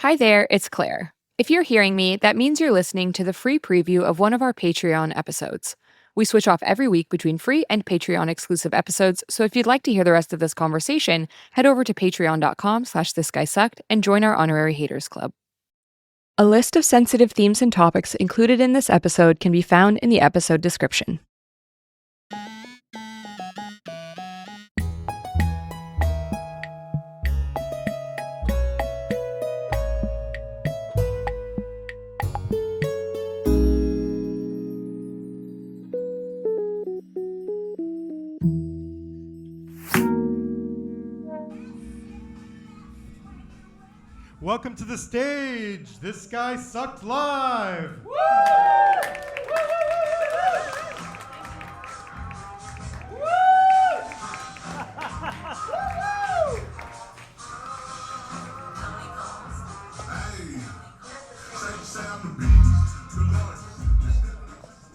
Hi there, it's Claire. If you're hearing me, that means you're listening to the free preview of one of our Patreon episodes. We switch off every week between free and Patreon exclusive episodes, so if you'd like to hear the rest of this conversation, head over to patreon.com/thisguysucked and join our honorary haters club. A list of sensitive themes and topics included in this episode can be found in the episode description. Welcome to the stage. This Guy Sucked Live. Woo!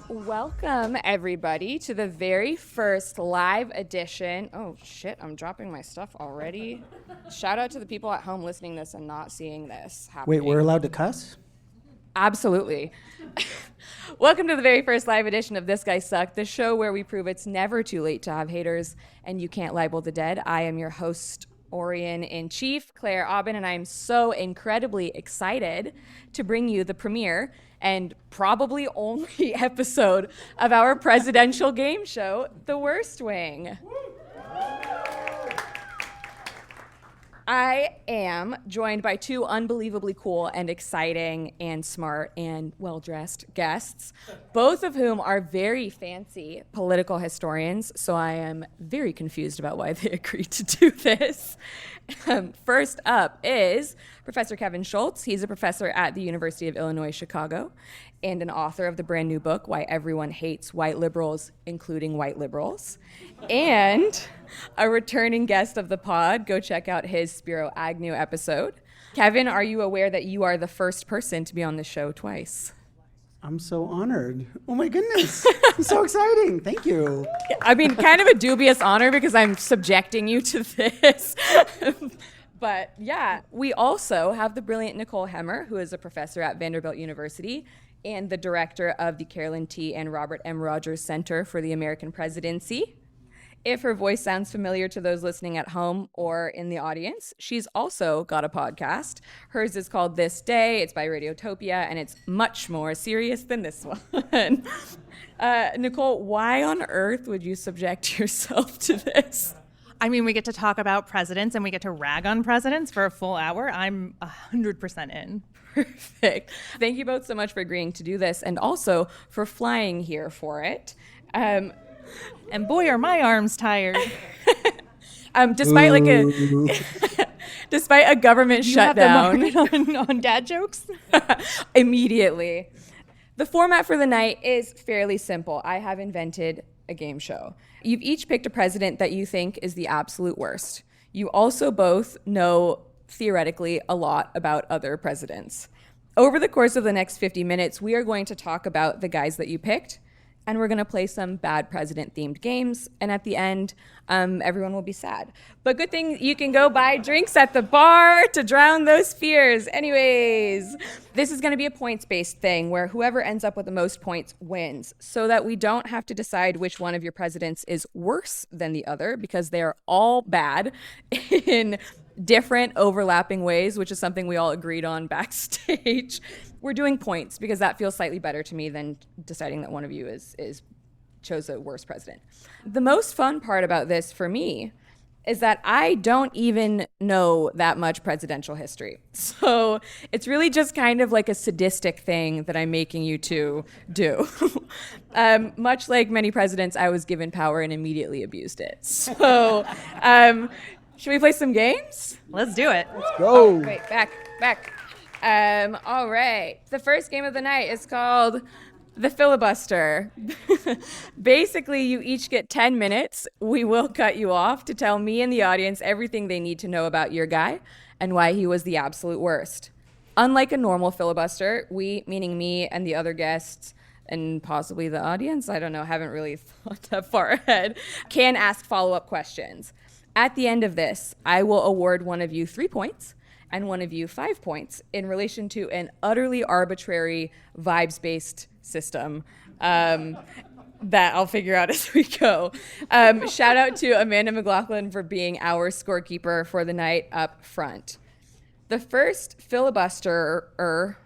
Welcome, everybody, to the very first live edition. Oh, shit, I'm dropping my stuff already. Shout out to the people at home listening to this and not seeing this happening. Wait, we're allowed to cuss? Absolutely. Welcome to the very first live edition of This Guy Sucked, the show where we prove it's never too late to have haters and you can't libel the dead. I am your host, Orion-in-Chief, Claire Aubin, and I'm so incredibly excited to bring you the premiere and probably only episode of our presidential game show, The Worst Wing. I am joined by two unbelievably cool and exciting and smart and well-dressed guests, both of whom are very fancy political historians, so I am very confused about why they agreed to do this. First up is Professor Kevin Schultz. He's a professor at the University of Illinois, Chicago, and an author of the brand new book, Why Everyone Hates White Liberals, Including White Liberals. And a returning guest of the pod. Go check out his Spiro Agnew episode. Kevin, are you aware that you are the first person to be on the show twice? I'm so honored. Oh my goodness. It's so exciting. Thank you. I mean, kind of a dubious honor because I'm subjecting you to this. But yeah, we also have the brilliant Nicole Hemmer, who is a professor at Vanderbilt University and the director of the Carolyn T. and Robert M. Rogers Center for the American Presidency. If her voice sounds familiar to those listening at home or in the audience, she's also got a podcast. Hers is called This Day. It's by Radiotopia, and it's much more serious than this one. Nicole, why on earth would you subject yourself to this? I mean, we get to talk about presidents and we get to rag on presidents for a full hour. I'm 100% in. Perfect. Thank you both so much for agreeing to do this and also for flying here for it. And boy, are my arms tired. Despite a government shutdown. You have the market on dad jokes? Immediately. The format for the night is fairly simple. I have invented a game show. You've each picked a president that you think is the absolute worst. You also both know, theoretically, a lot about other presidents. Over the course of the next 50 minutes, we are going to talk about the guys that you picked, and we're going to play some bad president-themed games, and at the end, everyone will be sad. But good thing you can go buy drinks at the bar to drown those fears. Anyways, this is going to be a points-based thing where whoever ends up with the most points wins, so that we don't have to decide which one of your presidents is worse than the other, because they are all bad in different overlapping ways, which is something we all agreed on backstage. We're doing points because that feels slightly better to me than deciding that one of you chose a worse president. The most fun part about this for me is that I don't even know that much presidential history. So it's really just kind of like a sadistic thing that I'm making you two do. Much like many presidents, I was given power and immediately abused it. So should we play some games? Let's do it. Let's go. Oh, wait, back. All right. The first game of the night is called The Filibuster. Basically, you each get 10 minutes. We will cut you off to tell me and the audience everything they need to know about your guy and why he was the absolute worst. Unlike a normal filibuster, we, meaning me and the other guests, and possibly the audience, I don't know, haven't really thought that far ahead, can ask follow-up questions. At the end of this, I will award one of you 3 points, and one of you 5 points in relation to an utterly arbitrary vibes-based system that I'll figure out as we go. Shout out to Amanda McLaughlin for being our scorekeeper for the night up front. The first filibusterer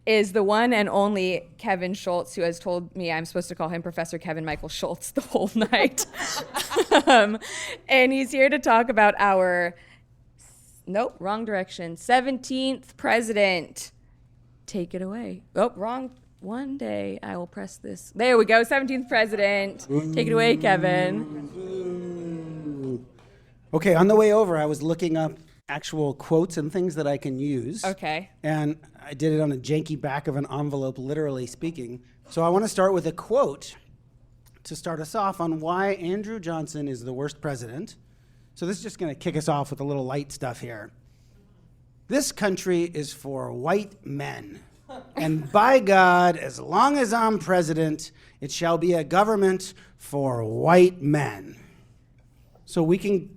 is the one and only Kevin Schultz, who has told me I'm supposed to call him Professor Kevin Michael Schultz the whole night. And he's here to talk about our, nope, wrong direction, 17th president. Take it away. Oh, wrong. One day I will press this. There we go, 17th president. Take it away, Kevin. Okay, on the way over, I was looking up actual quotes and things that I can use. Okay. And I did it on a janky back of an envelope, literally speaking. So I want to start with a quote to start us off on why Andrew Johnson is the worst president. So this is just going to kick us off with a little light stuff here. This country is for white men. And by God, as long as I'm president, it shall be a government for white men. So we can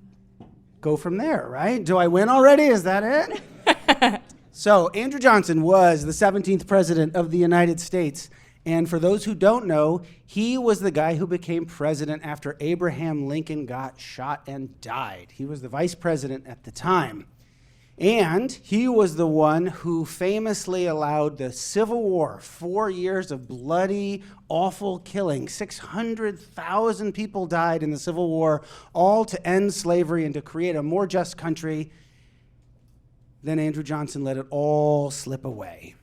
go from there, right? Do I win already? Is that it? So Andrew Johnson was the 17th president of the United States. And for those who don't know, he was the guy who became president after Abraham Lincoln got shot and died. He was the vice president at the time. And he was the one who famously allowed the Civil War, 4 years of bloody, awful killing. 600,000 people died in the Civil War, all to end slavery and to create a more just country. Then Andrew Johnson let it all slip away.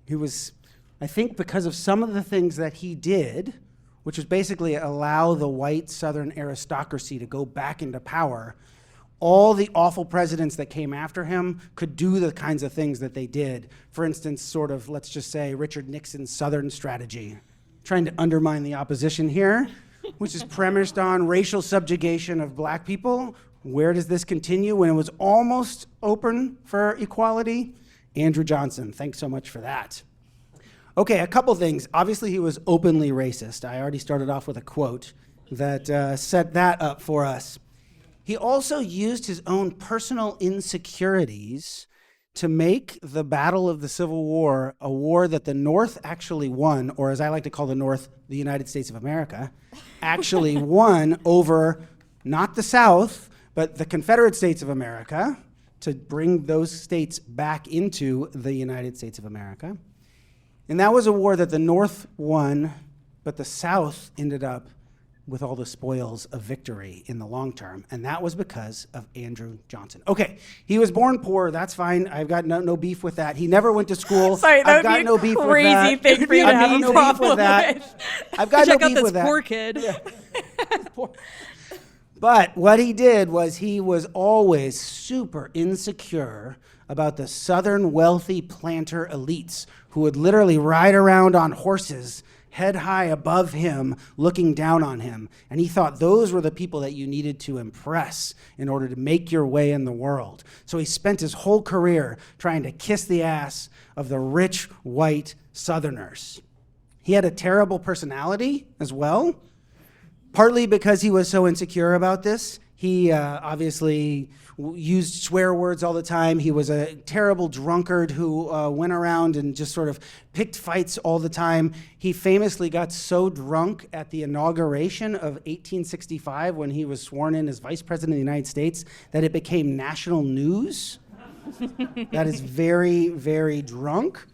He was, I think, because of some of the things that he did, which was basically allow the white Southern aristocracy to go back into power, all the awful presidents that came after him could do the kinds of things that they did. For instance, sort of, let's just say, Richard Nixon's Southern strategy, trying to undermine the opposition here, which is premised on racial subjugation of black people. Where does this continue when it was almost open for equality? Andrew Johnson, thanks so much for that. Okay, a couple things. Obviously, he was openly racist. I already started off with a quote that set that up for us. He also used his own personal insecurities to make the battle of the Civil War a war that the North actually won, or as I like to call the North, the United States of America, actually won over not the South, but the Confederate States of America, to bring those states back into the United States of America. And that was a war that the North won, but the South ended up with all the spoils of victory in the long term, and that was because of Andrew Johnson. Okay, he was born poor, that's fine. I've got no beef with that. He never went to school. Sorry, that I've would got be no a beef with crazy that. thing for you to I've got have no a beef problem with that. with. I've got Check no out beef this with that. poor kid. But what he did was he was always super insecure about the Southern wealthy planter elites who would literally ride around on horses head high above him, looking down on him. And he thought those were the people that you needed to impress in order to make your way in the world. So he spent his whole career trying to kiss the ass of the rich white Southerners. He had a terrible personality as well, partly because he was so insecure about this. He obviously used swear words all the time. He was a terrible drunkard who went around and just sort of picked fights all the time. He famously got so drunk at the inauguration of 1865 when he was sworn in as vice president of the United States that it became national news. That is very, very drunk.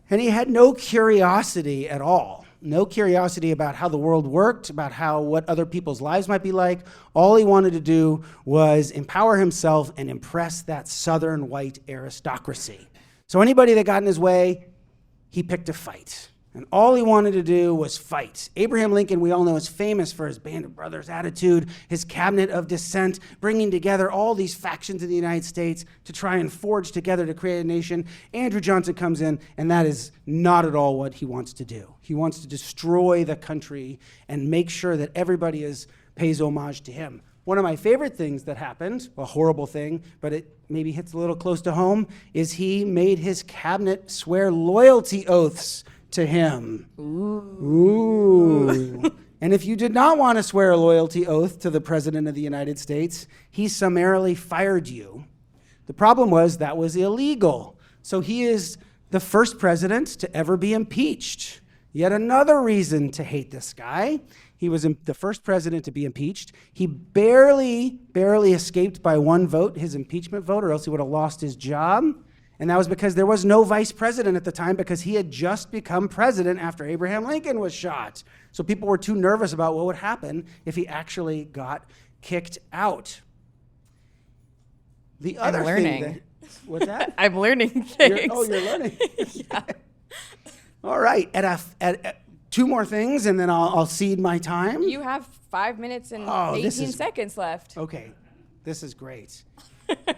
And he had no curiosity at all. No curiosity about how the world worked, about what other people's lives might be like. All he wanted to do was empower himself and impress that Southern white aristocracy. So anybody that got in his way, he picked a fight. And all he wanted to do was fight. Abraham Lincoln, we all know, is famous for his Band of Brothers attitude, his cabinet of dissent, bringing together all these factions in the United States to try and forge together to create a nation. Andrew Johnson comes in, and that is not at all what he wants to do. He wants to destroy the country and make sure that everybody pays homage to him. One of my favorite things that happened, a horrible thing, but it maybe hits a little close to home, is he made his cabinet swear loyalty oaths to him. Ooh. And if you did not want to swear a loyalty oath to the President of the United States, he summarily fired you. The problem was that was illegal. So he is the first president to ever be impeached. Yet another reason to hate this guy. He was the first president to be impeached. He barely escaped by one vote, his impeachment vote, or else he would have lost his job. And that was because there was no vice president at the time because he had just become president after Abraham Lincoln was shot. So people were too nervous about what would happen if he actually got kicked out. The other I'm thing learning. What's that? I'm learning things. You're learning. Yeah. All right. At two more things, and then I'll cede my time. You have 5 minutes and 18 seconds left. Okay. This is great.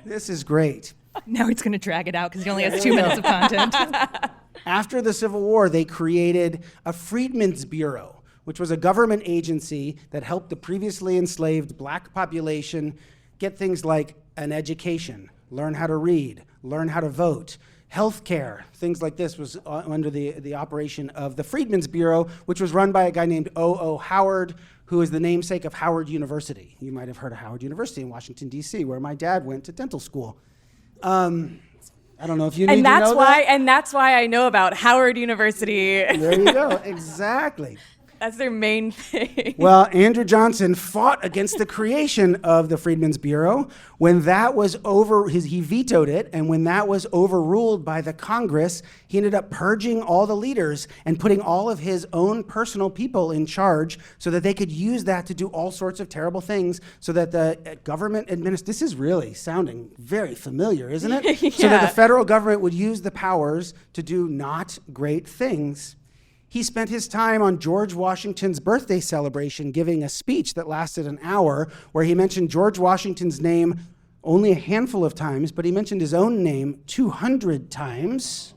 This is great. Now he's going to drag it out because he only has 2 minutes of content. After the Civil War, they created a Freedmen's Bureau, which was a government agency that helped the previously enslaved black population get things like an education, learn how to read, learn how to vote, health care, things like this was under the operation of the Freedmen's Bureau, which was run by a guy named O.O. Howard, who is the namesake of Howard University. You might have heard of Howard University in Washington, D.C., where my dad went to dental school. I don't know if you need to know that. And that's why I know about Howard University. There you go. Exactly. That's their main thing. Well, Andrew Johnson fought against the creation of the Freedmen's Bureau. When that was he vetoed it, and when that was overruled by the Congress, he ended up purging all the leaders and putting all of his own personal people in charge so that they could use that to do all sorts of terrible things so that the government this is really sounding very familiar, isn't it? Yeah. So that the federal government would use the powers to do not great things. He spent his time on George Washington's birthday celebration giving a speech that lasted an hour where he mentioned George Washington's name only a handful of times, but he mentioned his own name 200 times.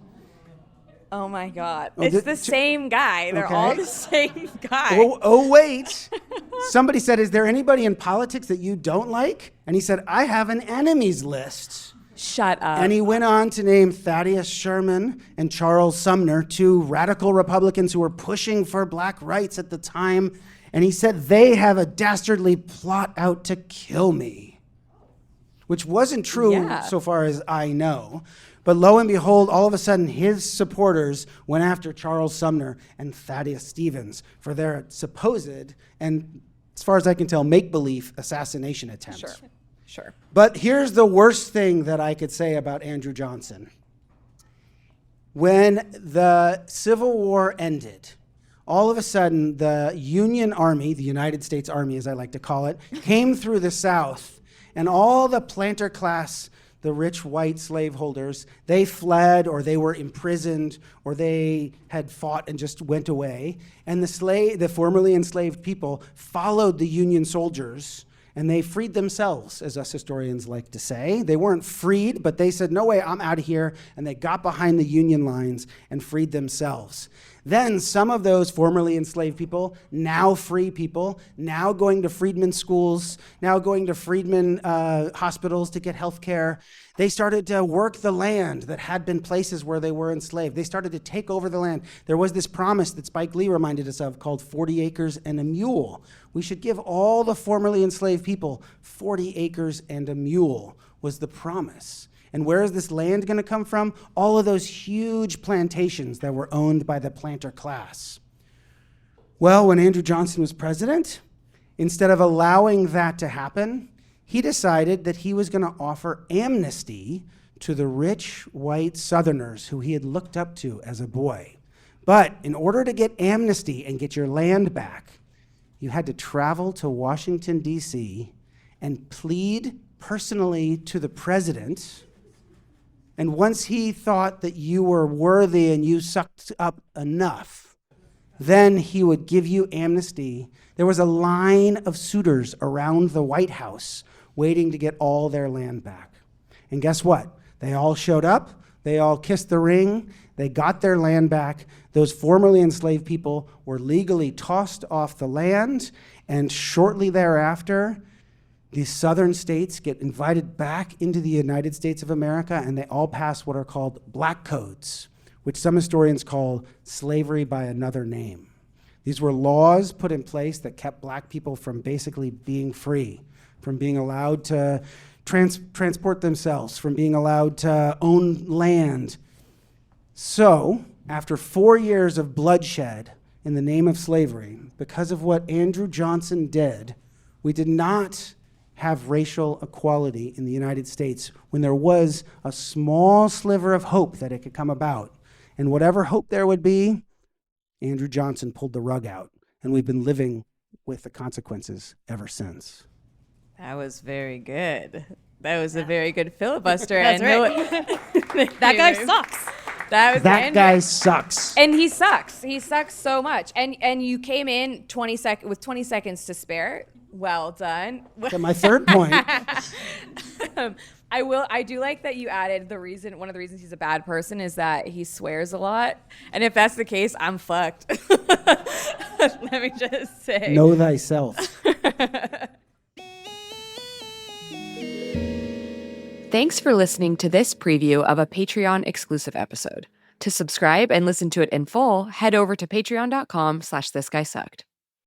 Oh my God. It's the same guy. They're Okay. all the same guy. Oh, wait. Somebody said, is there anybody in politics that you don't like? And he said, I have an enemies list. Shut up. And he went on to name Thaddeus Sherman and Charles Sumner, two radical Republicans who were pushing for black rights at the time. And he said, they have a dastardly plot out to kill me, which wasn't true so far as I know. But lo and behold, all of a sudden, his supporters went after Charles Sumner and Thaddeus Stevens for their supposed, and as far as I can tell, make-believe assassination attempt. Sure. But here's the worst thing that I could say about Andrew Johnson. When the Civil War ended, all of a sudden, the Union Army, the United States Army as I like to call it, came through the South, and all the planter class, the rich white slaveholders, they fled or they were imprisoned or they had fought and just went away. And the formerly enslaved people followed the Union soldiers and they freed themselves, as us historians like to say. They weren't freed, but they said, no way, I'm out of here. And they got behind the Union lines and freed themselves. Then some of those formerly enslaved people, now free people, now going to freedmen schools, now going to freedmen hospitals to get health care, they started to work the land that had been places where they were enslaved. They started to take over the land. There was this promise that Spike Lee reminded us of called 40 acres and a mule. We should give all the formerly enslaved people 40 acres and a mule was the promise. And where is this land going to come from? All of those huge plantations that were owned by the planter class. Well, when Andrew Johnson was president, instead of allowing that to happen, he decided that he was going to offer amnesty to the rich white Southerners who he had looked up to as a boy. But in order to get amnesty and get your land back, you had to travel to Washington, D.C. and plead personally to the president. And once he thought that you were worthy and you sucked up enough, then he would give you amnesty. There was a line of suitors around the White House waiting to get all their land back. And guess what? They all showed up. They all kissed the ring. They got their land back. Those formerly enslaved people were legally tossed off the land. And shortly thereafter, these southern states get invited back into the United States of America, and they all pass what are called black codes, which some historians call slavery by another name. These were laws put in place that kept black people from basically being free, from being allowed to transport themselves, from being allowed to own land. So, after 4 years of bloodshed in the name of slavery, because of what Andrew Johnson did, we did not have racial equality in the United States when there was a small sliver of hope that it could come about. And whatever hope there would be, Andrew Johnson pulled the rug out, and we've been living with the consequences ever since. That was very good. That was a very good filibuster. That's right. That guy sucks. That Guy sucks. And he sucks. He sucks so much. And you came in with 20 seconds to spare. Well done. To my third point. I do like that you added one of the reasons he's a bad person is that he swears a lot. And if that's the case, I'm fucked. Let me just say. Know thyself. Thanks for listening to this preview of a Patreon exclusive episode. To subscribe and listen to it in full, head over to patreon.com/thisguysucked.